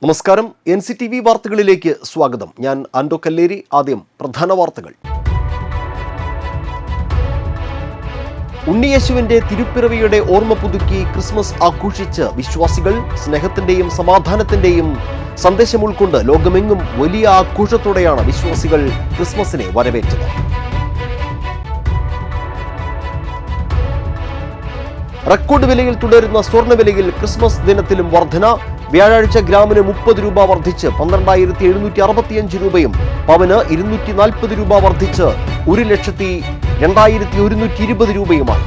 നമസ്കാരം. NCTV വാർത്തകളിലേക്ക് സ്വാഗതം. ഞാൻ ആൻഡോ കല്ലേരി. ആദ്യം പ്രധാന വാർത്തകൾ. ഉണ്ണിയേശുവിന്റെ തിരുപ്പിറവിയുടെ ഓർമ്മ പുതുക്കി ക്രിസ്മസ് ആഘോഷിച്ച് വിശ്വാസികൾ. സ്നേഹത്തിന്റെയും സമാധാനത്തിന്റെയും സന്ദേശം ഉൾക്കൊണ്ട് ലോകമെങ്ങും വലിയ ആഘോഷത്തോടെയാണ് വിശ്വാസികൾ ക്രിസ്മസിനെ വരവേറ്റത്. റെക്കോർഡ് വിലയിൽ തുടരുന്ന സ്വർണ്ണവിലയിൽ ക്രിസ്മസ് ദിനത്തിലും വർധന. വ്യാഴാഴ്ച ഗ്രാമിന് 30 രൂപ വർദ്ധിച്ച് 12,765 രൂപയും പവന് 240 രൂപ വർദ്ധിച്ച് 1,02,120 രൂപയുമായി.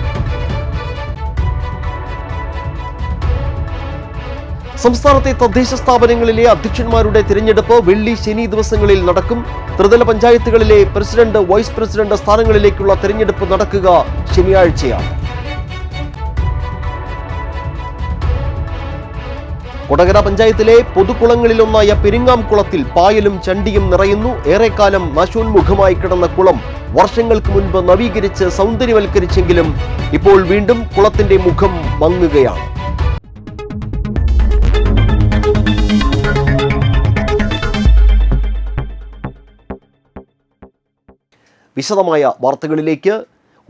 സംസ്ഥാനത്തെ തദ്ദേശ സ്ഥാപനങ്ങളിലെ അധ്യക്ഷന്മാരുടെ തിരഞ്ഞെടുപ്പ് വെള്ളി ശനി ദിവസങ്ങളിൽ നടക്കും. ത്രിതല പഞ്ചായത്തുകളിലെ പ്രസിഡന്റ്, വൈസ് പ്രസിഡന്റ് സ്ഥാനങ്ങളിലേക്കുള്ള തിരഞ്ഞെടുപ്പ് നടക്കുക ശനിയാഴ്ചയാണ്. കൊടകര പഞ്ചായത്തിലെ പൊതുകുളങ്ങളിലൊന്നായ പെരിങ്ങാംകുളത്തിൽ പായലും ചണ്ടിയും നിറയുന്നു. ഏറെക്കാലം നാശോന്മുഖമായി കിടന്ന കുളം വർഷങ്ങൾക്ക് മുൻപ് നവീകരിച്ച് സൗന്ദര്യവൽക്കരിച്ചെങ്കിലും ഇപ്പോൾ വീണ്ടും കുളത്തിന്റെ മുഖം മങ്ങുകയാണ്. വിശദമായ വാർത്തകളിലേക്ക്.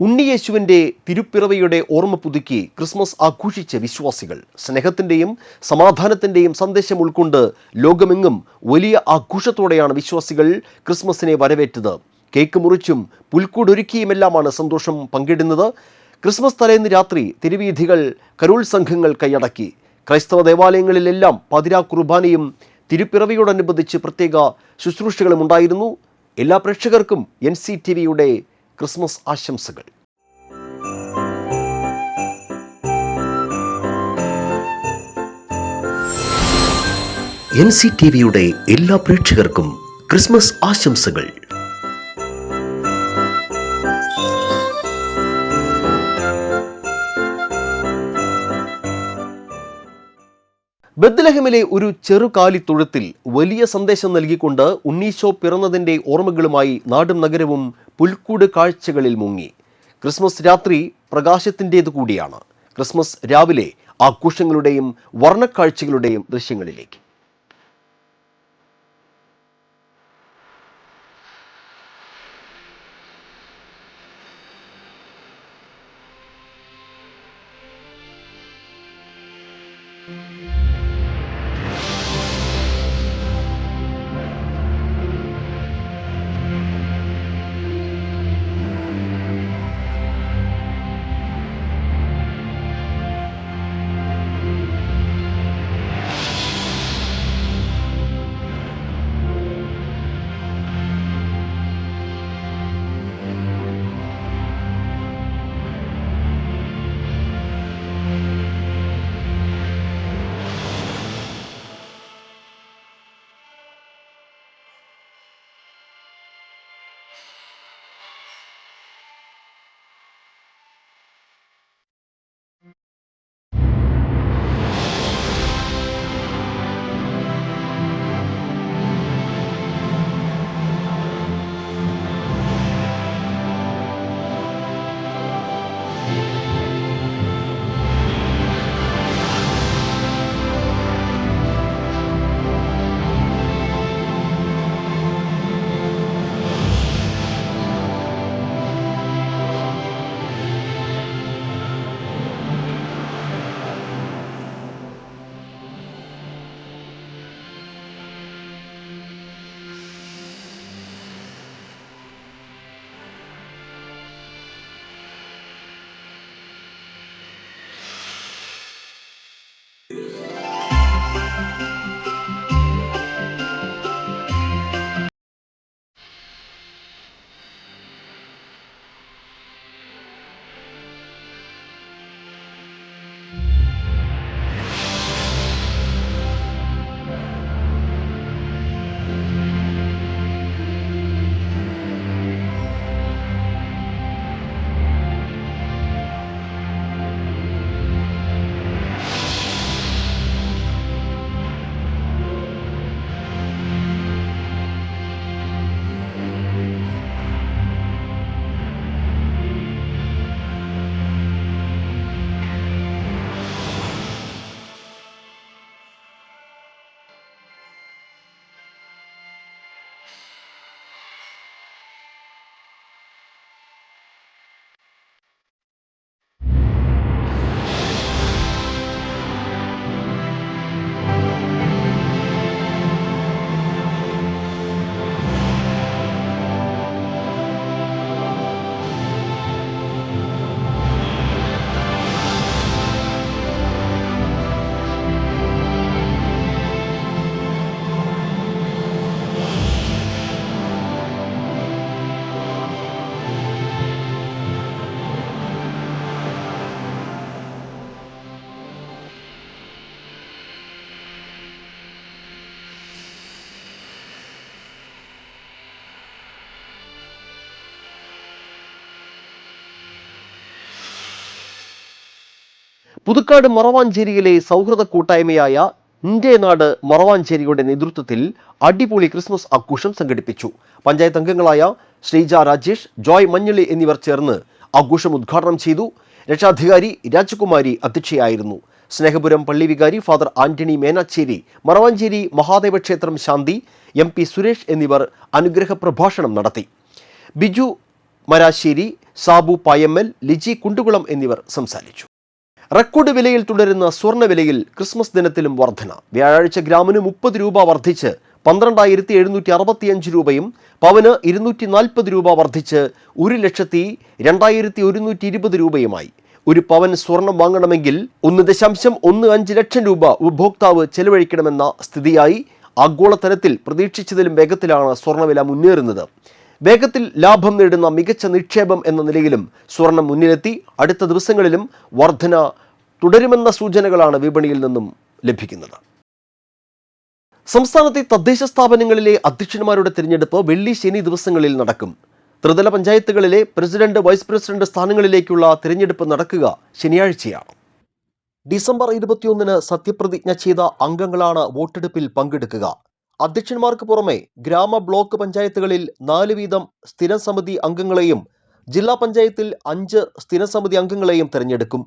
ഉണ്ണിയേശുവിന്റെ തിരുപ്പിറവിയുടെ ഓർമ്മ പുതുക്കി ക്രിസ്മസ് ആഘോഷിച്ച് വിശ്വാസികൾ. സ്നേഹത്തിന്റെയും സമാധാനത്തിന്റെയും സന്ദേശം ഉൾക്കൊണ്ട് ലോകമെങ്ങും വലിയ ആഘോഷത്തോടെയാണ് വിശ്വാസികൾ ക്രിസ്മസിനെ വരവേറ്റത്. കേക്ക് മുറിച്ചും പുൽക്കൂടൊരുക്കിയുമെല്ലാമാണ് സന്തോഷം പങ്കിടുന്നത്. ക്രിസ്മസ് തലേന്ന് രാത്രി തിരുവീഥികൾ കരോൾ സംഘങ്ങൾ കൈയടക്കി. ക്രൈസ്തവ ദേവാലയങ്ങളിലെല്ലാം പാതിരാ കുർബാനയും തിരുപ്പിറവിയോടനുബന്ധിച്ച് പ്രത്യേക ശുശ്രൂഷകളും ഉണ്ടായിരുന്നു. എല്ലാ പ്രേക്ഷകർക്കും NCTVയുടെ ക്രിസ്മസ് ആശംസകൾ. NCTVയുടെ എല്ലാ പ്രേക്ഷകർക്കും ക്രിസ്മസ് ആശംസകൾ. ബത്ലഹേമിലെ ഒരു ചെറുകാലിത്തൊഴുത്തിൽ വലിയ സന്ദേശം നൽകിക്കൊണ്ട് ഉണ്ണീശോ പിറന്നതിൻ്റെ ഓർമ്മകളുമായി നാടും നഗരവും പുൽക്കൂട് കാഴ്ചകളിൽ മുങ്ങി. ക്രിസ്മസ് രാത്രി പ്രകാശത്തിൻ്റേതു കൂടിയാണ്. ക്രിസ്മസ് രാവിലെ ആഘോഷങ്ങളുടെയും വർണ്ണക്കാഴ്ചകളുടെയും ദൃശ്യങ്ങളിലേക്ക്. പുതുക്കാട് മറവാഞ്ചേരിയിലെ സൗഹൃദ കൂട്ടായ്മയായ ഇന്ത്യ നാട് മറവാഞ്ചേരിയുടെ നേതൃത്വത്തിൽ അടിപൊളി ക്രിസ്മസ് ആഘോഷം സംഘടിപ്പിച്ചു. പഞ്ചായത്ത് അംഗങ്ങളായ ശ്രീജ രാജേഷ്, ജോയ് മഞ്ഞളി എന്നിവർ ചേർന്ന് ആഘോഷം ഉദ്ഘാടനം ചെയ്തു. രക്ഷാധികാരി രാജകുമാരി അധ്യക്ഷയായിരുന്നു. സ്നേഹപുരം പള്ളി വികാരി ഫാദർ ആന്റണി മേനാച്ചേരി, മറവാഞ്ചേരി മഹാദേവ ക്ഷേത്രം ശാന്തി, MP സുരേഷ് എന്നിവർ അനുഗ്രഹ പ്രഭാഷണം നടത്തി. ബിജു മരാശ്ശേരി, സാബു പായമ്മൽ, ലിജി കുണ്ടുകുളം എന്നിവർ സംസാരിച്ചു. റെക്കോർഡ് വിലയിൽ തുടരുന്ന സ്വർണ്ണവിലയിൽ ക്രിസ്മസ് ദിനത്തിലും വർധന. വ്യാഴാഴ്ച ഗ്രാമിന് 30 രൂപ വർദ്ധിച്ച് 12,765 രൂപയും പവന് 240 രൂപ വർദ്ധിച്ച് 1,02,120 രൂപയുമായി. ഒരു പവൻ സ്വർണം വാങ്ങണമെങ്കിൽ 1.15 ലക്ഷം രൂപ ഉപഭോക്താവ് ചെലവഴിക്കണമെന്ന സ്ഥിതിയായി. ആഗോളതലത്തിൽ പ്രതീക്ഷിച്ചതിലും വേഗത്തിലാണ് സ്വർണ്ണവില മുന്നേറുന്നത്. വേഗത്തിൽ ലാഭം നേടുന്ന മികച്ച നിക്ഷേപം എന്ന നിലയിലും സ്വർണം മുന്നിലെത്തി. അടുത്ത ദിവസങ്ങളിലും വർധന തുടരുമെന്ന സൂചനകളാണ് വിപണിയിൽ നിന്നും ലഭിക്കുന്നത്. സംസ്ഥാനത്തെ തദ്ദേശ സ്ഥാപനങ്ങളിലെ അധ്യക്ഷന്മാരുടെ തിരഞ്ഞെടുപ്പ് വെള്ളി ശനി ദിവസങ്ങളിൽ നടക്കും. ത്രിതല പഞ്ചായത്തുകളിലെ പ്രസിഡന്റ്, വൈസ് പ്രസിഡന്റ് സ്ഥാനങ്ങളിലേക്കുള്ള തിരഞ്ഞെടുപ്പ് നടക്കുക ശനിയാഴ്ചയാണ്. ഡിസംബർ 21 സത്യപ്രതിജ്ഞ ചെയ്ത അംഗങ്ങളാണ് വോട്ടെടുപ്പിൽ പങ്കെടുക്കുക. അധ്യക്ഷന്മാർക്ക് പുറമെ ഗ്രാമ ബ്ലോക്ക് പഞ്ചായത്തുകളിൽ 4 വീതം സ്ഥിരം സമിതി അംഗങ്ങളെയും ജില്ലാ പഞ്ചായത്തിൽ 5 സ്ഥിരം സമിതി അംഗങ്ങളെയും തിരഞ്ഞെടുക്കും.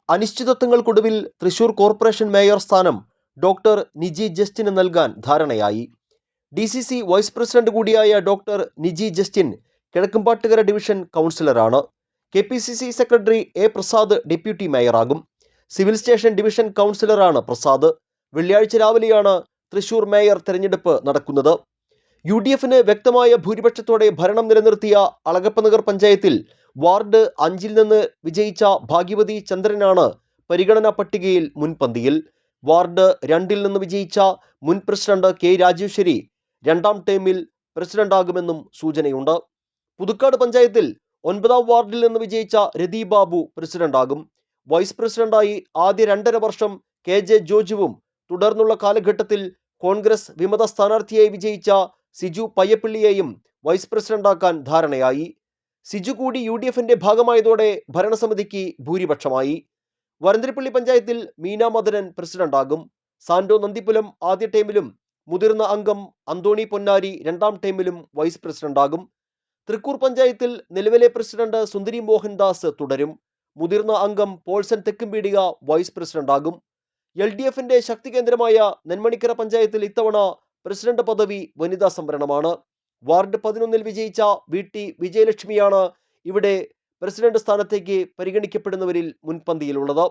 അനിശ്ചിതത്വങ്ങൾക്കൊടുവിൽ തൃശൂർ കോർപ്പറേഷൻ മേയർ സ്ഥാനം ഡോക്ടർ നിജി ജസ്റ്റിന് നൽകാൻ ധാരണയായി. DCC വൈസ് പ്രസിഡന്റ് കൂടിയായ doctor Niji Justin Kizhakkumpattukara division കൗൺസിലറാണ്. KPCC secretary A Prasad deputy മേയറാകും. സിവിൽ സ്റ്റേഷൻ ഡിവിഷൻ കൗൺസിലറാണ് പ്രസാദ്. വെള്ളിയാഴ്ച രാവിലെയാണ് തൃശൂർ മേയർ തെരഞ്ഞെടുപ്പ് നടക്കുന്നത്. UDFന് വ്യക്തമായ ഭൂരിപക്ഷത്തോടെ ഭരണം നിലനിർത്തിയ അളഗപ്പനഗർ പഞ്ചായത്തിൽ വാർഡ് 5 നിന്ന് വിജയിച്ച ഭാഗ്യവതി ചന്ദ്രനാണ് പരിഗണനാ പട്ടികയിൽ മുൻപന്തിയിൽ. വാർഡ് 2 നിന്ന് വിജയിച്ച മുൻ പ്രസിഡന്റ് K രാജേശ്വരി 2ാം ടേമിൽ പ്രസിഡന്റാകുമെന്നും സൂചനയുണ്ട്. പുതുക്കാട് പഞ്ചായത്തിൽ 9ാം വാർഡിൽ നിന്ന് വിജയിച്ച രതി ബാബു പ്രസിഡന്റാകും. വൈസ് പ്രസിഡന്റായി ആദ്യ 2.5 വർഷം KJ ജോജുവും തുടർന്നുള്ള കാലഘട്ടത്തിൽ കോൺഗ്രസ് വിമത സ്ഥാനാർത്ഥിയായി വിജയിച്ച സിജു പയ്യപ്പള്ളിയെയും വൈസ് പ്രസിഡന്റാക്കാൻ ധാരണയായി. സിജു കൂടി UDFന്റെ ഭാഗമായതോടെ ഭരണസമിതിക്ക് ഭൂരിപക്ഷമായി. വരന്തരപ്പള്ളി പഞ്ചായത്തിൽ മീന മദനൻ പ്രസിഡന്റാകും. സാന്റോ നന്ദിപുലം ആദ്യ ടൈമിലും മുതിർന്ന അംഗം അന്തോണി പൊന്നാരി 2ാം ടൈമിലും വൈസ് പ്രസിഡന്റാകും. തൃക്കൂർ പഞ്ചായത്തിൽ നിലവിലെ പ്രസിഡന്റ് സുന്ദരി മോഹൻദാസ് തുടരും. മുതിർന്ന അംഗം പോൾസൺ തെക്കുംപീടിക വൈസ് പ്രസിഡന്റാകും. LDFന്റെ ശക്തി കേന്ദ്രമായ നെന്മണിക്കര പഞ്ചായത്തിൽ ഇത്തവണ പ്രസിഡന്റ് പദവി വനിതാ സംവരണമാണ്. വാർഡ് 11 വിജയിച്ച VT വിജയലക്ഷ്മിയാണ് ഇവിടെ പ്രസിഡന്റ് സ്ഥാനത്തേക്ക് പരിഗണിക്കപ്പെടുന്നവരിൽ മുൻപന്തിയിലുള്ളത്.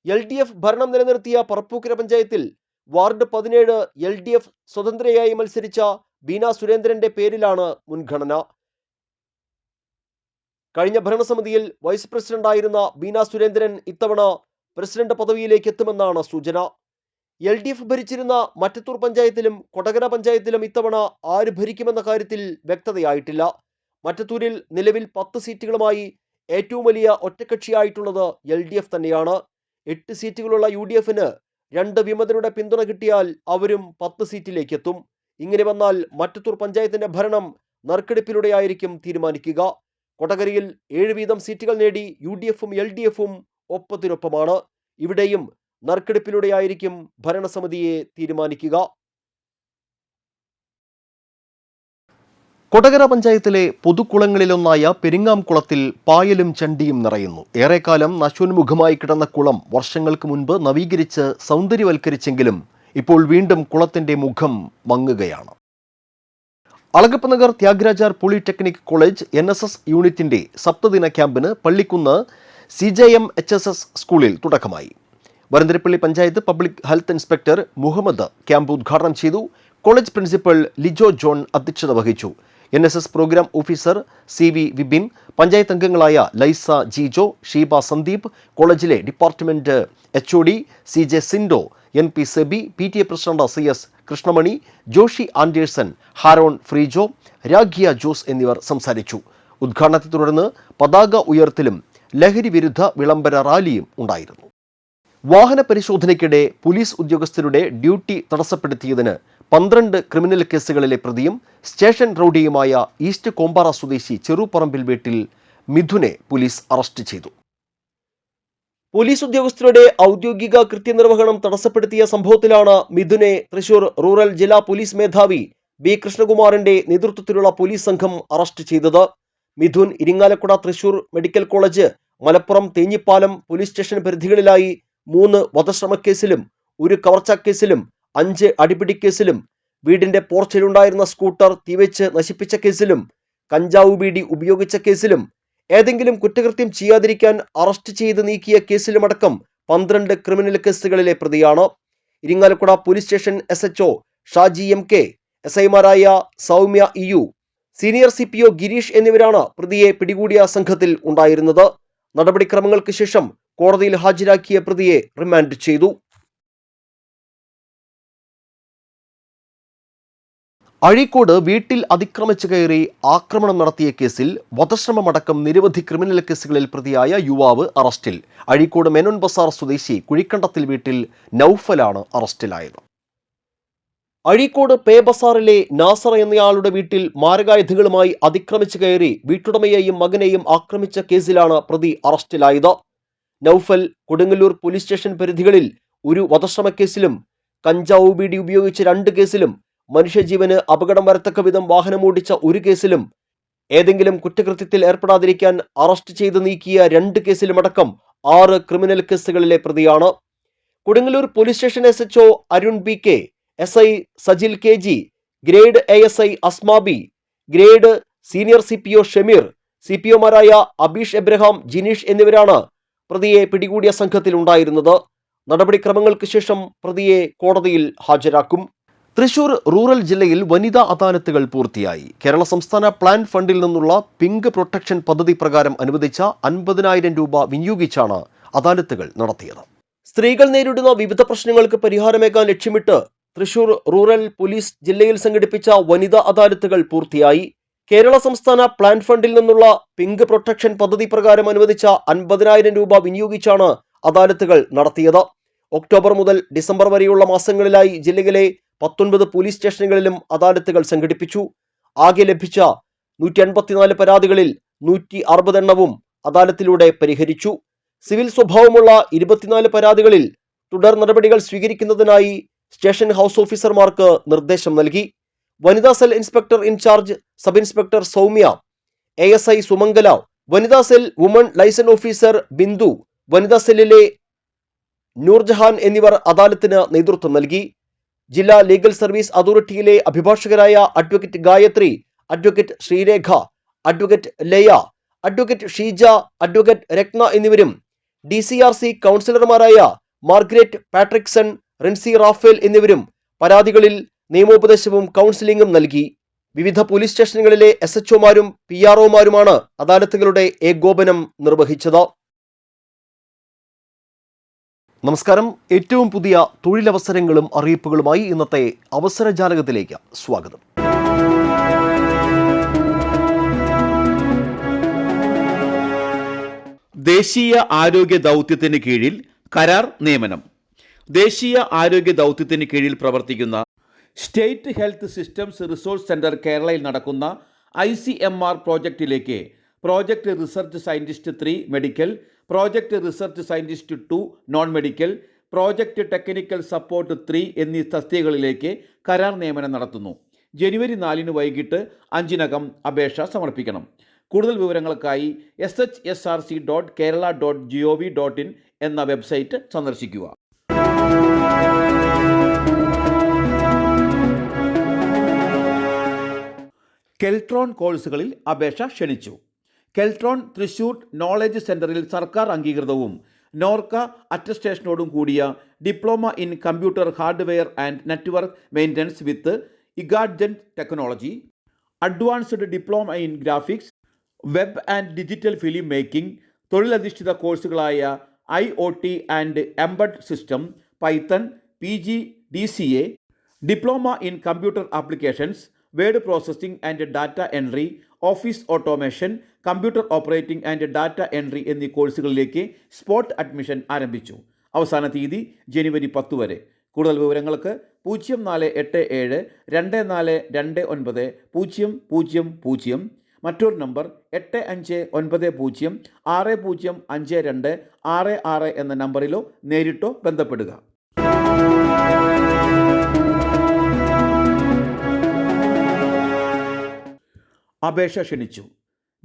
LDF ഭരണം നിലനിർത്തിയ പറപ്പൂക്കര പഞ്ചായത്തിൽ വാർഡ് 17 LDF സ്വതന്ത്രയായി മത്സരിച്ച ബീന സുരേന്ദ്രന്റെ പേരിലാണ് മുൻഗണന. കഴിഞ്ഞ ഭരണസമിതിയിൽ വൈസ് പ്രസിഡന്റായിരുന്ന ബീന സുരേന്ദ്രൻ ഇത്തവണ പ്രസിഡന്റ് പദവിയിലേക്ക് എത്തുമെന്നാണ് സൂചന. LDF ഭരിച്ചിരുന്ന മറ്റത്തൂർ പഞ്ചായത്തിലും കൊടകര പഞ്ചായത്തിലും ഇത്തവണ ആര് ഭരിക്കുമെന്ന കാര്യത്തിൽ വ്യക്തതയായിട്ടില്ല. മറ്റത്തൂരിൽ നിലവിൽ 10 സീറ്റുകളുമായി ഏറ്റവും വലിയ ഒറ്റക്കക്ഷിയായിട്ടുള്ളത് LDF തന്നെയാണ്. 8 സീറ്റുകളുള്ള UDFന് 2 വിമതരുടെ പിന്തുണ കിട്ടിയാൽ അവരും 10 സീറ്റിലേക്ക് എത്തും. ഇങ്ങനെ വന്നാൽ മറ്റത്തൂർ പഞ്ചായത്തിന്റെ ഭരണം നറുക്കെടുപ്പിലൂടെയായിരിക്കും തീരുമാനിക്കുക. കൊടകരയിൽ 7 വീതം സീറ്റുകൾ നേടി UDFും LDFും ഒപ്പത്തിനൊപ്പമാണ്. ഇവിടെയും നറുക്കെടുപ്പിലൂടെയായിരിക്കും ഭരണസമിതിയെ തീരുമാനിക്കുക. കൊടകര പഞ്ചായത്തിലെ പൊതുക്കുളങ്ങളിലൊന്നായ പെരിങ്ങാംകുളത്തിൽ പായലും ചണ്ടിയും നിറയുന്നു. ഏറെക്കാലം നശോന്മുഖമായി കിടന്ന കുളം വർഷങ്ങൾക്ക് മുൻപ് നവീകരിച്ച് സൗന്ദര്യവൽക്കരിച്ചെങ്കിലും ഇപ്പോൾ വീണ്ടും കുളത്തിന്റെ മുഖം മങ്ങുകയാണ്. Alagappanagar Thyagarajar polytechnic college NSS യൂണിറ്റിന്റെ സപ്തദിന ക്യാമ്പിന് പള്ളിക്കുന്ന് CJM HSS സ്കൂളിൽ തുടക്കമായി. Varantharappilly panchayat public health inspector Muhammad camp ഉദ്ഘാടനം ചെയ്തു. കോളേജ് പ്രിൻസിപ്പൽ ലിജോ ജോൺ അധ്യക്ഷത വഹിച്ചു. NSS programme officer CV Vipin, panchayat അംഗങ്ങളായ ലൈസ ജിജോ, ഷീബ സന്ദീപ്, കോളേജിലെ department HOD CJ Sindo, NP Sebi, PTA president CS Krishnamani, Joshi Anderson, Haron Freejo, Rakhiya Jose എന്നിവർ സംസാരിച്ചു. ഉദ്ഘാടനത്തെ തുടർന്ന് പതാക ഉയർത്തലും ലഹരി വിരുദ്ധ വിളംബര റാലിയും ഉണ്ടായിരുന്നു. വാഹന പരിശോധനയ്ക്കിടെ പോലീസ് ഉദ്യോഗസ്ഥരുടെ ഡ്യൂട്ടി തടസ്സപ്പെടുത്തിയതിന് 12 ക്രിമിനൽ കേസുകളിലെ പ്രതിയും സ്റ്റേഷൻ റൌഡിയുമായ ഈസ്റ്റ് കോമ്പാറ സ്വദേശി ചെറുപറമ്പിൽ വീട്ടിൽ മിഥുനെ പോലീസ് അറസ്റ്റ് ചെയ്തു. പോലീസ് ഉദ്യോഗസ്ഥരുടെ ഔദ്യോഗിക കൃത്യനിർവഹണം തടസ്സപ്പെടുത്തിയ സംഭവത്തിലാണ് മിഥുനെ തൃശൂർ റൂറൽ ജില്ലാ പോലീസ് മേധാവി ബി കൃഷ്ണകുമാറിന്റെ നേതൃത്വത്തിലുള്ള പോലീസ് സംഘം അറസ്റ്റ് ചെയ്തത്. Mithun Irinjalakuda Thrissur medical college, Malappuram Thenhipalam police station പരിധികളിലായി 3 വധശ്രമക്കേസിലും 1 കവർച്ചാക്കേസിലും 5 അടിപിടിക്കേസിലും വീടിന്റെ പോർച്ചിലുണ്ടായിരുന്ന സ്കൂട്ടർ തീവെച്ച് നശിപ്പിച്ച കേസിലും കഞ്ചാവ് ബീഡി ഉപയോഗിച്ച കേസിലും ഏതെങ്കിലും കുറ്റകൃത്യം ചെയ്യാതിരിക്കാൻ അറസ്റ്റ് ചെയ്ത് നീക്കിയ കേസിലുമടക്കം 12 ക്രിമിനൽ കേസുകളിലെ പ്രതിയാണ്. Irinjalakuda police station SHO Shaji MK, SIമാരായ Soumya EU, senior CPO Gireesh എന്നിവരാണ് പ്രതിയെ പിടികൂടിയ സംഘത്തിൽ ഉണ്ടായിരുന്നത്. നടപടിക്രമങ്ങൾക്ക് ശേഷം കോടതിയിൽ ഹാജരാക്കിയ പ്രതിയെ റിമാൻഡ് ചെയ്തു. അഴീക്കോട് വീട്ടിൽ അതിക്രമിച്ചു കയറി ആക്രമണം നടത്തിയ കേസിൽ വധശ്രമമടക്കം നിരവധി ക്രിമിനൽ കേസുകളിൽ പ്രതിയായ യുവാവ് അറസ്റ്റിൽ. അഴീക്കോട് മെനോൻ ബസാർ സ്വദേശി കുഴിക്കണ്ടത്തിൽ വീട്ടിൽ നൌഫലാണ് അറസ്റ്റിലായത്. അഴീക്കോട് പേ ബസാറിലെ നാസർ എന്നയാളുടെ വീട്ടിൽ മാരകായുധങ്ങളുമായി അതിക്രമിച്ചു കയറി വീട്ടുടമയെയും മകനെയും ആക്രമിച്ച കേസിലാണ് പ്രതി അറസ്റ്റിലായത്. നൌഫൽ കൊടുങ്ങല്ലൂർ പോലീസ് സ്റ്റേഷൻ പരിധികളിൽ 1 വധശ്രമക്കേസിലും കഞ്ചാവ് ബീഡി ഉപയോഗിച്ച 2 കേസിലും മനുഷ്യജീവന് അപകടം വരത്തക്ക വിധം വാഹനമോടിച്ച 1 കേസിലും ഏതെങ്കിലും കുറ്റകൃത്യത്തിൽ ഏർപ്പെടാതിരിക്കാൻ അറസ്റ്റ് ചെയ്ത് നീക്കിയ 2 കേസിലുമടക്കം 6 ക്രിമിനൽ കേസുകളിലെ പ്രതിയാണ്. Kodungallur police station SHO Arun BK, SI Sajil KG, grade ASI Asmabi, grade senior CPO Shameer, CPOമാരായ അബീഷ് എബ്രഹാം, ജിനീഷ് എന്നിവരാണ് പ്രതിയെ പിടികൂടിയ സംഘത്തിൽ ഉണ്ടായിരുന്നത്. നടപടിക്രമങ്ങൾക്ക് ശേഷം പ്രതിയെ കോടതിയിൽ ഹാജരാക്കും. തൃശൂർ റൂറൽ ജില്ലയിൽ വനിതാ അദാലത്തുകൾ പൂർത്തിയായി. കേരള സംസ്ഥാന പ്ലാൻ ഫണ്ടിൽ നിന്നുള്ള പിങ്ക് പ്രൊട്ടക്ഷൻ പദ്ധതി പ്രകാരം അനുവദിച്ച 50,000 രൂപ വിനിയോഗിച്ചാണ് അദാലത്തുകൾ നടത്തിയത്. സ്ത്രീകൾ നേരിടുന്ന വിവിധ പ്രശ്നങ്ങൾക്ക് പരിഹാരമേകാൻ ലക്ഷ്യമിട്ട് തൃശൂർ റൂറൽ പോലീസ് ജില്ലയിൽ സംഘടിപ്പിച്ച വനിതാ അദാലത്തുകൾ പൂർത്തിയായി. കേരള സംസ്ഥാന പ്ലാൻ ഫണ്ടിൽ നിന്നുള്ള പിങ്ക് പ്രൊട്ടക്ഷൻ പദ്ധതി പ്രകാരം അനുവദിച്ച 50,000 രൂപ വിനിയോഗിച്ചാണ് അദാലത്തുകൾ നടത്തിയത്. ഒക്ടോബർ മുതൽ ഡിസംബർ വരെയുള്ള മാസങ്ങളിലായി ജില്ലയിലെ 19 പോലീസ് സ്റ്റേഷനുകളിലും അദാലത്തുകൾ സംഘടിപ്പിച്ചു. ആകെ ലഭിച്ച 154 പരാതികളിൽ 160 എണ്ണവും അദാലത്തിലൂടെ പരിഹരിച്ചു. സിവിൽ സ്വഭാവമുള്ള 24 പരാതികളിൽ തുടർ നടപടികൾ സ്വീകരിക്കുന്നതിനായി സ്റ്റേഷൻ ഹൗസ് ഓഫീസർമാർക്ക് നിർദ്ദേശം നൽകി. വനിതാ cell inspector in charge sub inspector Soumya, ASI Sumangala, വനിതാ cell woman liaison officer Bindu, വനിതാ സെല്ലിലെ നൂർജഹാൻ എന്നിവർ അദാലത്തിന് നേതൃത്വം നൽകി. ജില്ലാ ലീഗൽ സർവീസ് അതോറിറ്റിയിലെ അഭിഭാഷകരായ advocate Gayathri, advocate Sreerekha, advocate Laya, advocate Sheeja, advocate Rathna എന്നിവരും DCRC കൗൺസിലർമാരായ മാർഗ്രറ്റ് പാട്രിക്സൺ, റിൻസി റാഫേൽ എന്നിവരും പരാതികളിൽ നിയമോപദേശവും കൗൺസിലിംഗും നൽകി. വിവിധ പോലീസ് സ്റ്റേഷനുകളിലെ SHOമാരും PROമാരുമാണ് അദാലത്തുകളുടെ ഏകോപനം നിർവഹിച്ചത്. നമസ്കാരം. ഏറ്റവും പുതിയ തൊഴിലവസരങ്ങളും അറിയിപ്പുകളുമായി ഇന്നത്തെ അവസരജാലകത്തിലേക്ക് സ്വാഗതം. ദേശീയ ആരോഗ്യ ദൗത്യത്തിന് കീഴിൽ കരാർ നിയമനം. ദേശീയ ആരോഗ്യ ദൗത്യത്തിന് കീഴിൽ പ്രവർത്തിക്കുന്ന state health systems resource centre കേരളയിൽ നടക്കുന്ന ICMR പ്രോജക്റ്റിലേക്ക് project research scientist 3 medical, project research scientist 2 non medical, project technical support 3 എന്നീ തസ്തികകളിലേക്ക് കരാർ നിയമനം നടത്തുന്നു. ജനുവരി 4 വൈകിട്ട് 5 അപേക്ഷ സമർപ്പിക്കണം. കൂടുതൽ വിവരങ്ങൾക്കായി shsrc.kerala.gov.in എന്ന വെബ്സൈറ്റ് സന്ദർശിക്കുക. കെൽട്രോൺ കോഴ്സുകളിൽ അപേക്ഷ ക്ഷണിച്ചു. കെൽട്രോൺ തൃശൂർ നോളജ് സെന്ററിൽ സർക്കാർ അംഗീകൃതവും നോർക്ക അറ്റസ്റ്റേഷനോടും കൂടിയ diploma in computer hardware and network maintenance with ഇഗാഡ്ജന്റ് technology, advanced diploma in graphics, web and digital film making, തൊഴിലധിഷ്ഠിത കോഴ്സുകളായ IoT and embed system, Python, PG DCA, diploma in computer applications, word processing and data entry, office automation, computer operating and data entry എന്നീ കോഴ്സുകളിലേക്ക് spot admission ആരംഭിച്ചു. അവസാന തീയതി ജനുവരി 10 വരെ. കൂടുതൽ വിവരങ്ങൾക്ക് 0487 2429 000, മറ്റൊരു നമ്പർ 8590605266 എന്ന നമ്പറിലോ നേരിട്ടോ ബന്ധപ്പെടുക. അപേക്ഷ ക്ഷണിച്ചു.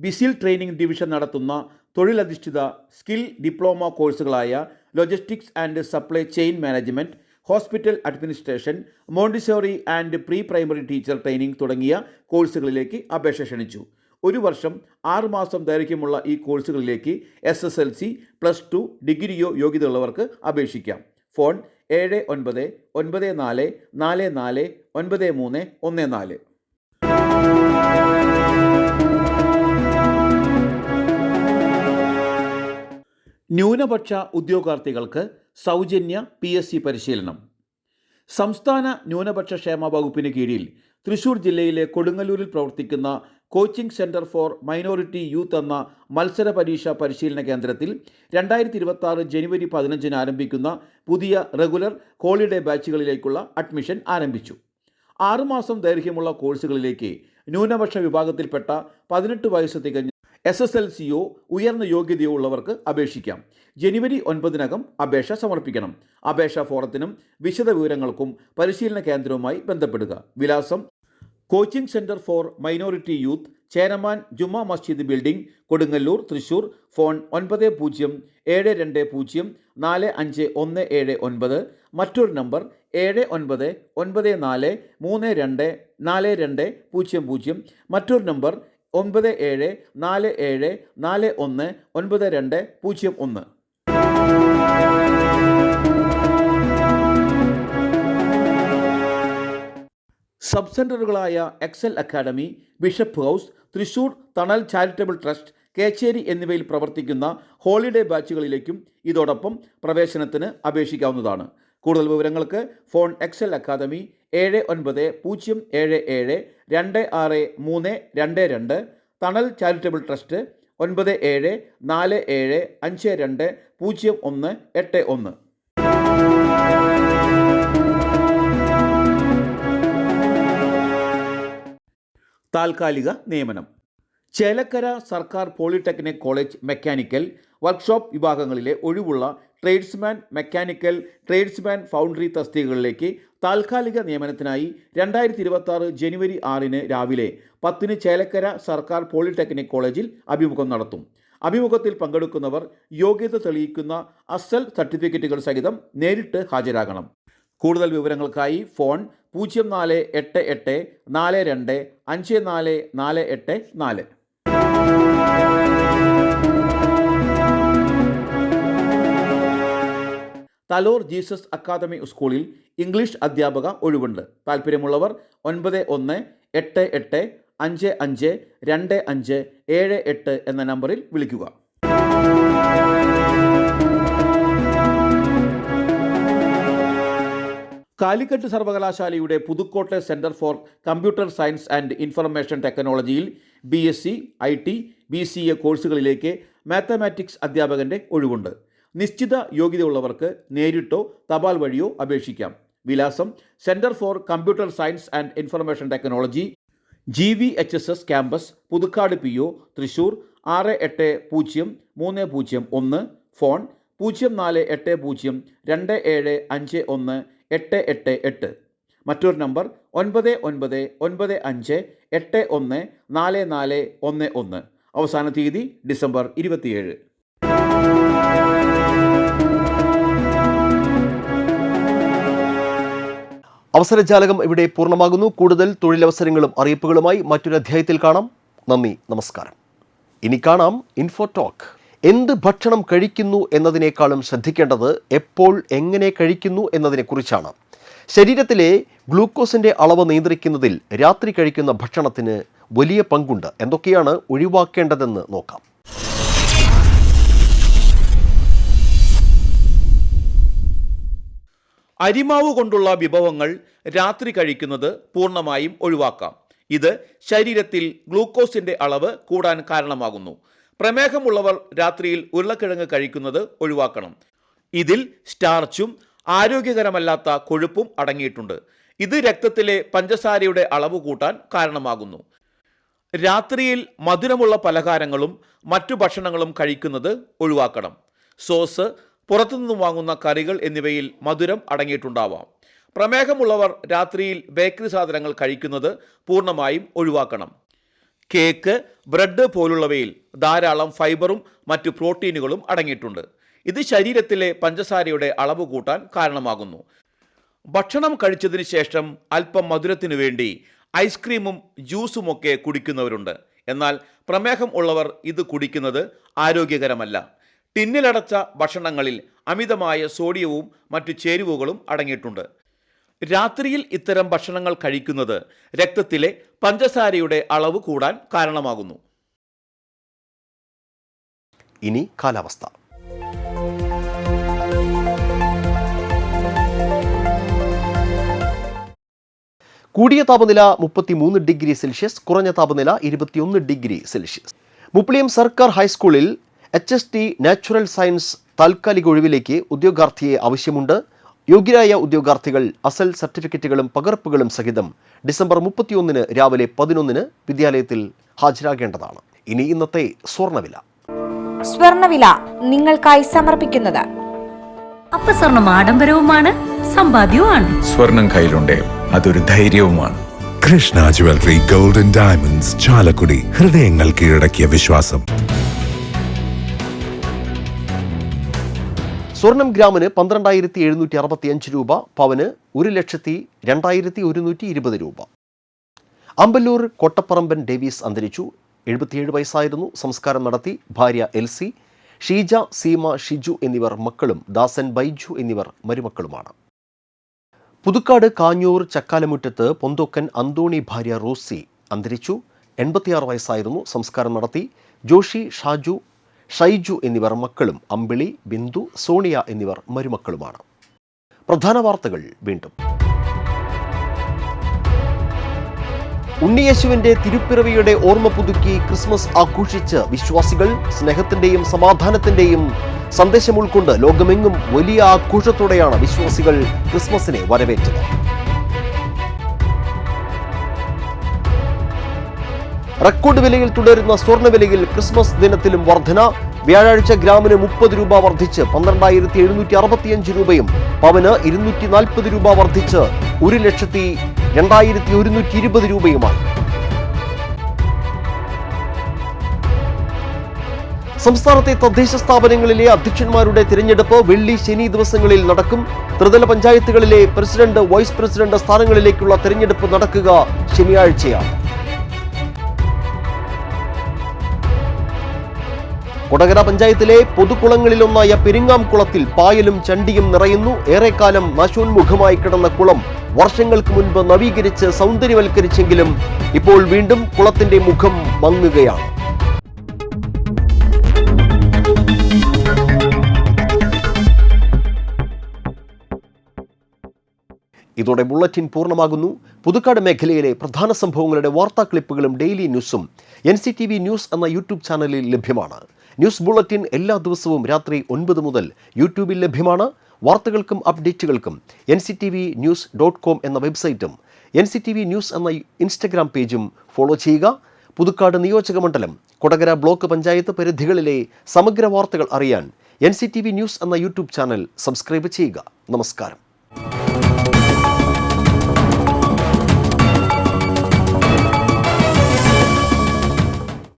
ബിസിൽ ട്രെയിനിംഗ് ഡിവിഷൻ നടത്തുന്ന തൊഴിലധിഷ്ഠിത സ്കിൽ ഡിപ്ലോമ കോഴ്സുകളായ logistics and supply chain management, hospital administration, Montessori and pre primary teacher training തുടങ്ങിയ കോഴ്സുകളിലേക്ക് അപേക്ഷ ക്ഷണിച്ചു. 1 വർഷം 6 മാസം ദൈർഘ്യമുള്ള ഈ കോഴ്സുകളിലേക്ക് SSLC, +2, ഡിഗ്രിയോ യോഗ്യതയുള്ളവർക്ക് അപേക്ഷിക്കാം. ഫോൺ 7994449314. ന്യൂനപക്ഷ ഉദ്യോഗാർത്ഥികൾക്ക് സൗജന്യ PSC പരിശീലനം. സംസ്ഥാന ന്യൂനപക്ഷ ക്ഷേമ വകുപ്പിന് കീഴിൽ തൃശൂർ ജില്ലയിലെ കൊടുങ്ങല്ലൂരിൽ പ്രവർത്തിക്കുന്ന coaching centre for minority youth എന്ന മത്സര പരീക്ഷാ പരിശീലന കേന്ദ്രത്തിൽ 2026 ജനുവരി 15 ആരംഭിക്കുന്ന പുതിയ റെഗുലർ ഹോളിഡേ ബാച്ചുകളിലേക്കുള്ള അഡ്മിഷൻ ആരംഭിച്ചു. 6 മാസം ദൈർഘ്യമുള്ള കോഴ്സുകളിലേക്ക് ന്യൂനപക്ഷ വിഭാഗത്തിൽപ്പെട്ട 18 വയസ്സ് തികഞ്ഞ SSLCയോ ഉയർന്ന യോഗ്യതയോ ഉള്ളവർക്ക് അപേക്ഷിക്കാം. ജനുവരി 9 അപേക്ഷ സമർപ്പിക്കണം. അപേക്ഷാ ഫോറത്തിനും വിശദ വിവരങ്ങൾക്കും പരിശീലന കേന്ദ്രവുമായി ബന്ധപ്പെടുക. വിലാസം: coaching centre for minority youth, Cheraman Juma Masjid building, Kodungallur, Thrissur. Phone 90045117. മറ്റൊരു നമ്പർ 7994324200. മറ്റൊരു നമ്പർ 9747419201. സബ് സെൻ്ററുകളായ Excel academy, bishop house, Thrissur Thanal charitable trust, Kecheri എന്നിവയിൽ പ്രവർത്തിക്കുന്ന ഹോളിഡേ ബാച്ചുകളിലേക്കും ഇതോടൊപ്പം പ്രവേശനത്തിന് അപേക്ഷിക്കാവുന്നതാണ്. കൂടുതൽ വിവരങ്ങൾക്ക് ഫോൺ എക്സൽ അക്കാദമി 7905263222, തണൽ ചാരിറ്റബിൾ ട്രസ്റ്റ് 9747520181. താൽക്കാലിക നിയമനം. ചേലക്കര സർക്കാർ പോളിടെക്നിക് കോളേജ് മെക്കാനിക്കൽ വർക്ക്ഷോപ്പ് വിഭാഗങ്ങളിലെ ഒഴിവുള്ള ട്രേഡ്സ്മാൻ, മെക്കാനിക്കൽ, ട്രേഡ്സ്മാൻ, ഫൗണ്ടറി തസ്തികകളിലേക്ക് താൽക്കാലിക നിയമനത്തിനായി 2026 ജനുവരി 6 രാവിലെ 10 ചേലക്കര സർക്കാർ പോളിടെക്നിക് കോളേജിൽ അഭിമുഖം നടത്തും. അഭിമുഖത്തിൽ പങ്കെടുക്കുന്നവർ യോഗ്യത തെളിയിക്കുന്ന അസൽ സർട്ടിഫിക്കറ്റുകൾ സഹിതം നേരിട്ട് ഹാജരാകണം. കൂടുതൽ വിവരങ്ങൾക്കായി ഫോൺ 0488425484. തലോർ ജീസസ് അക്കാദമി സ്കൂളിൽ ഇംഗ്ലീഷ് അധ്യാപക ഒഴിവുണ്ട്. താൽപ്പര്യമുള്ളവർ 9188552578 എന്ന നമ്പറിൽ വിളിക്കുക. കാലിക്കറ്റ് സർവകലാശാലയുടെ Pudukkottai centre for computer science and information ടെക്നോളജിയിൽ BSc, IT, BCA കോഴ്സുകളിലേക്ക് മാത്തമാറ്റിക്സ് അധ്യാപകൻ്റെ ഒഴിവുണ്ട്. നിശ്ചിത യോഗ്യതയുള്ളവർക്ക് നേരിട്ടോ തപാൽ വഴിയോ അപേക്ഷിക്കാം. വിലാസം: centre for computer science and information technology, GVHSS campus, Puthukkad PO, Thrissur 680301. Phone 0480275188. മറ്റൊരു നമ്പർ 9995814411. അവസാന തീയതി ഡിസംബർ 27. അവസരജാലകം ഇവിടെ പൂർണ്ണമാകുന്നു. കൂടുതൽ തൊഴിലവസരങ്ങളും അറിയിപ്പുകളുമായി മറ്റൊരു അധ്യായത്തിൽ കാണാം. നന്ദി, നമസ്കാരം. ഇനി കാണാം ഇൻഫോ ടോക്ക്. എന്ത് ഭക്ഷണം കഴിക്കുന്നു എന്നതിനേക്കാളും ശ്രദ്ധിക്കേണ്ടത് എപ്പോൾ എങ്ങനെ കഴിക്കുന്നു എന്നതിനെക്കുറിച്ചാണ്. ശരീരത്തിലെ ഗ്ലൂക്കോസിൻ്റെ അളവ് നിയന്ത്രിക്കുന്നതിൽ രാത്രി കഴിക്കുന്ന ഭക്ഷണത്തിന് വലിയ പങ്കുണ്ട്. എന്തൊക്കെയാണ് ഒഴിവാക്കേണ്ടതെന്ന് നോക്കാം. അരിമാവ് കൊണ്ടുള്ള വിഭവങ്ങൾ രാത്രി കഴിക്കുന്നത് പൂർണ്ണമായും ഒഴിവാക്കാം. ഇത് ശരീരത്തിൽ ഗ്ലൂക്കോസിൻ്റെ അളവ് കൂടാൻ കാരണമാകുന്നു. പ്രമേഹമുള്ളവർ രാത്രിയിൽ ഉരുളക്കിഴങ്ങ് കഴിക്കുന്നത് ഒഴിവാക്കണം. ഇതിൽ സ്റ്റാർച്ചും ആരോഗ്യകരമല്ലാത്ത കൊഴുപ്പും അടങ്ങിയിട്ടുണ്ട്. ഇത് രക്തത്തിലെ പഞ്ചസാരയുടെ അളവ് കൂട്ടാൻ കാരണമാകുന്നു. രാത്രിയിൽ മധുരമുള്ള പലഹാരങ്ങളും മറ്റു ഭക്ഷണങ്ങളും കഴിക്കുന്നത് ഒഴിവാക്കണം. സോസ്, പുറത്തുനിന്ന് വാങ്ങുന്ന കറികൾ എന്നിവയിൽ മധുരം അടങ്ങിയിട്ടുണ്ടാവാം. പ്രമേഹമുള്ളവർ രാത്രിയിൽ ബേക്കറി സാധനങ്ങൾ കഴിക്കുന്നത് പൂർണ്ണമായും ഒഴിവാക്കണം. കേക്ക്, ബ്രെഡ് പോലുള്ളവയിൽ ധാരാളം ഫൈബറും മറ്റു പ്രോട്ടീനുകളും അടങ്ങിയിട്ടുണ്ട്. ഇത് ശരീരത്തിലെ പഞ്ചസാരയുടെ അളവ് കൂട്ടാൻ കാരണമാകുന്നു. ഭക്ഷണം കഴിച്ചതിന് ശേഷം അല്പം മധുരത്തിനു വേണ്ടി ഐസ്ക്രീമും ജ്യൂസുമൊക്കെ കുടിക്കുന്നവരുണ്ട്. എന്നാൽ പ്രമേഹം ഉള്ളവർ ഇത് കുടിക്കുന്നത് ആരോഗ്യകരമല്ല. ടിന്നിലടച്ച ഭക്ഷണങ്ങളിൽ അമിതമായ സോഡിയവും മറ്റു ചേരുവകളും അടങ്ങിയിട്ടുണ്ട്. രാത്രിയിൽ ഇത്തരം ഭക്ഷണങ്ങൾ കഴിക്കുന്നത് രക്തത്തിലെ പഞ്ചസാരയുടെ അളവ് കൂടാൻ കാരണമാകുന്നു. ഇനി കാലാവസ്ഥ. കൂടിയ താപനില 33 ഡിഗ്രി സെൽഷ്യസ്, കുറഞ്ഞ താപനില 21 ഡിഗ്രി സെൽഷ്യസ്. മുപ്ലിയം സർക്കാർ ഹൈസ്കൂളിൽ HST നാച്ചുറൽ സയൻസ് താൽക്കാലിക ഒഴിവിലേക്ക് ഉദ്യോഗാർത്ഥിയെ ആവശ്യമുണ്ട്. യോഗ്യരായ ഉദ്യോഗാർത്ഥികൾ അസൽ സർട്ടിഫിക്കറ്റുകളും പകർപ്പുകളും സഹിതം ഡിസംബർ 31 രാവിലെ 11 വിദ്യാലയത്തിൽ ഹാജരാകേണ്ടതാണ്. ഇനി ഇന്നത്തെ സ്വർണ്ണവില. സ്വർണ്ണവില നിങ്ങൾക്കായി സമർപ്പിക്കുന്നത് അപ്പസ്വർണം ആഡംബരവുമാണ്, സമ്പാദ്യവുമാണ്. സ്വർണം കയ്യിലുണ്ടേ അതൊരു ധൈര്യവുമാണ്. Krishna jewellery golden diamonds, Chalakudy. ഹൃദയങ്ങൾ കീഴടക്കിയ വിശ്വാസം. സ്വർണം ഗ്രാമിന് 12,765 രൂപ, പവന് 1,02,120 രൂപ. അമ്പല്ലൂർ കൊട്ടപ്പറമ്പൻ ഡേവീസ് അന്തരിച്ചു. 77 വയസ്സായിരുന്നു. സംസ്കാരം നടത്തി. ഭാര്യ എൽസി, ഷീജ, സീമ, ഷിജു എന്നിവർ മക്കളും ദാസൻ, ബൈജു എന്നിവർ മരുമക്കളുമാണ്. പുതുക്കാട് കാഞ്ഞൂർ ചക്കാലമുറ്റത്ത് പൊന്തോക്കൻ അന്തോണി ഭാര്യ റോസി അന്തരിച്ചു. 86 വയസ്സായിരുന്നു. സംസ്കാരം നടത്തി. ജോഷി, ഷാജു, ഷൈജു എന്നിവർ മക്കളും അമ്പിളി, ബിന്ദു, സോണിയ എന്നിവർ മരുമക്കളുമാണ്. പ്രധാന വാർത്തകൾ വീണ്ടും. ഉണ്ണിയേശുവിന്റെ തിരുപ്പിറവിയുടെ ഓർമ്മ പുതുക്കി ക്രിസ്മസ് ആഘോഷിച്ച് വിശ്വാസികൾ. സ്നേഹത്തിന്റെയും സമാധാനത്തിന്റെയും സന്ദേശം ഉൾക്കൊണ്ട് ലോകമെങ്ങും വലിയ ആഘോഷത്തോടെയാണ് വിശ്വാസികൾ ക്രിസ്മസിനെ വരവേറ്റത്. റെക്കോർഡ് വിലയിൽ തുടരുന്ന സ്വർണ്ണവിലയിൽ ക്രിസ്മസ് ദിനത്തിലും വർധന. വ്യാഴാഴ്ച ഗ്രാമിന് 30 രൂപ വർദ്ധിച്ച് 12,765 രൂപയും പവന് 240 രൂപ വർദ്ധിച്ച് 1,02,120 രൂപയുമാണ്. സംസ്ഥാനത്തെ തദ്ദേശ സ്ഥാപനങ്ങളിലെ അധ്യക്ഷന്മാരുടെ തിരഞ്ഞെടുപ്പ് വെള്ളി, ശനി ദിവസങ്ങളിൽ നടക്കും. ത്രിതല പഞ്ചായത്തുകളിലെ പ്രസിഡന്റ്, വൈസ് പ്രസിഡന്റ് സ്ഥാനങ്ങളിലേക്കുള്ള തിരഞ്ഞെടുപ്പ് നടക്കുക ശനിയാഴ്ചയാണ്. കൊടകര പഞ്ചായത്തിലെ പൊതുകുളങ്ങളിലൊന്നായ പെരിങ്ങാംകുളത്തിൽ പായലും ചണ്ടിയും നിറയുന്നു. ഏറെക്കാലം നാശോന്മുഖമായി കിടന്ന കുളം വർഷങ്ങൾക്ക് മുൻപ് നവീകരിച്ച് സൗന്ദര്യവൽക്കരിച്ചെങ്കിലും ഇപ്പോൾ വീണ്ടും കുളത്തിന്റെ മുഖം മങ്ങുകയാണ്. ഇതോടെ ബുള്ളറ്റിൻ പൂർണ്ണമാകുന്നു. പുതുക്കാട് മേഖലയിലെ പ്രധാന സംഭവങ്ങളുടെ വാർത്താ ക്ലിപ്പുകളും ഡെയിലി ന്യൂസും NCTV ന്യൂസ് എന്ന യൂട്യൂബ് ചാനലിൽ ലഭ്യമാണ്. ന്യൂസ് ബുള്ളറ്റിൻ എല്ലാ ദിവസവും രാത്രി 9 മുതൽ യൂട്യൂബിൽ ലഭ്യമാണ്. വാർത്തകൾക്കും അപ്ഡേറ്റുകൾക്കും nctvnews.com എന്ന വെബ്സൈറ്റും NCTV ന്യൂസ് എന്ന ഇൻസ്റ്റഗ്രാം പേജും ഫോളോ ചെയ്യുക. പുതുക്കാട് നിയോജകമണ്ഡലം, കൊടകര ബ്ലോക്ക് പഞ്ചായത്ത് പരിധികളിലെ സമഗ്ര വാർത്തകൾ അറിയാൻ NCTV ന്യൂസ് എന്ന യൂട്യൂബ് ചാനൽ സബ്സ്ക്രൈബ് ചെയ്യുക. നമസ്കാരം.